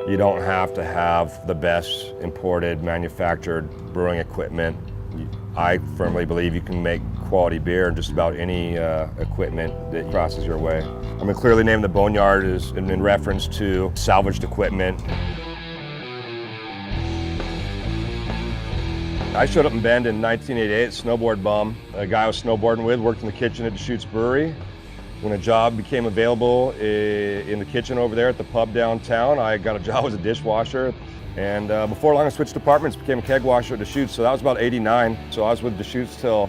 You don't have to have the best imported, manufactured brewing equipment. I firmly believe you can make quality beer in just about any equipment that crosses your way. I mean, clearly named the Boneyard is in reference to salvaged equipment. I showed up in Bend in 1988, snowboard bum. A guy I was snowboarding with worked in the kitchen at Deschutes Brewery. When a job became available in the kitchen over there at the pub downtown, I got a job as a dishwasher. And before long, I switched departments, became a keg washer at Deschutes, so that was about '89. So I was with Deschutes till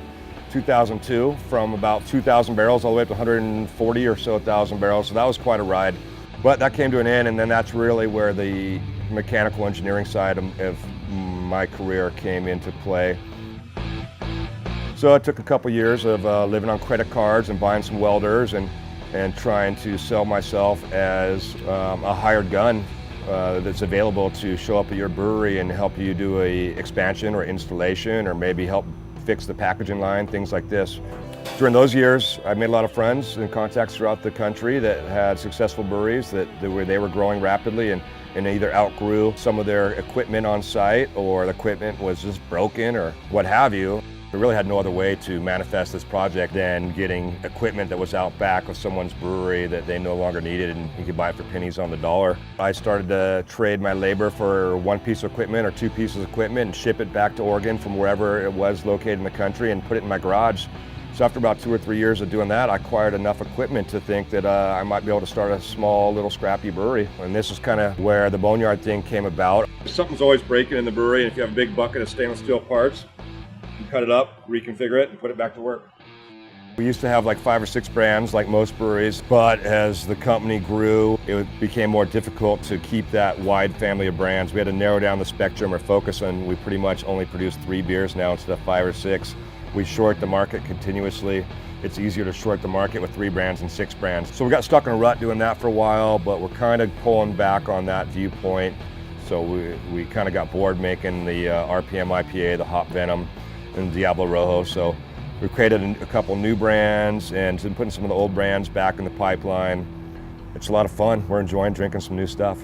2002, from about 2,000 barrels all the way up to 140 or so thousand barrels, so that was quite a ride. But that came to an end, and then that's really where the mechanical engineering side of my career came into play. So it took a couple years of living on credit cards and buying some welders and trying to sell myself as a hired gun that's available to show up at your brewery and help you do a expansion or installation, or maybe help fix the packaging line, things like this. During those years, I made a lot of friends and contacts throughout the country that had successful breweries that they were growing rapidly and either outgrew some of their equipment on site, or the equipment was just broken or what have you. We really had no other way to manifest this project than getting equipment that was out back of someone's brewery that they no longer needed, and you could buy it for pennies on the dollar. I started to trade my labor for one piece of equipment or two pieces of equipment and ship it back to Oregon from wherever it was located in the country and put it in my garage. So after about 2 or 3 years of doing that, I acquired enough equipment to think that I might be able to start a small little Scrappy brewery. And this is kind of where the Boneyard thing came about. Something's always breaking in the brewery, and if you have a big bucket of stainless steel parts, you cut it up, reconfigure it, and put it back to work. We used to have like 5 or 6 brands like most breweries, but as the company grew, it became more difficult to keep that wide family of brands. We had to narrow down the spectrum or focus on, we pretty much only produce 3 beers now instead of 5 or 6. We short the market continuously. It's easier to short the market with 3 brands than 6 brands. So we got stuck in a rut doing that for a while, but we're kind of pulling back on that viewpoint. So we kind of got bored making the RPM IPA, the Hop Venom, and Diablo Rojo. So we created a couple new brands and been putting some of the old brands back in the pipeline. It's a lot of fun. We're enjoying drinking some new stuff.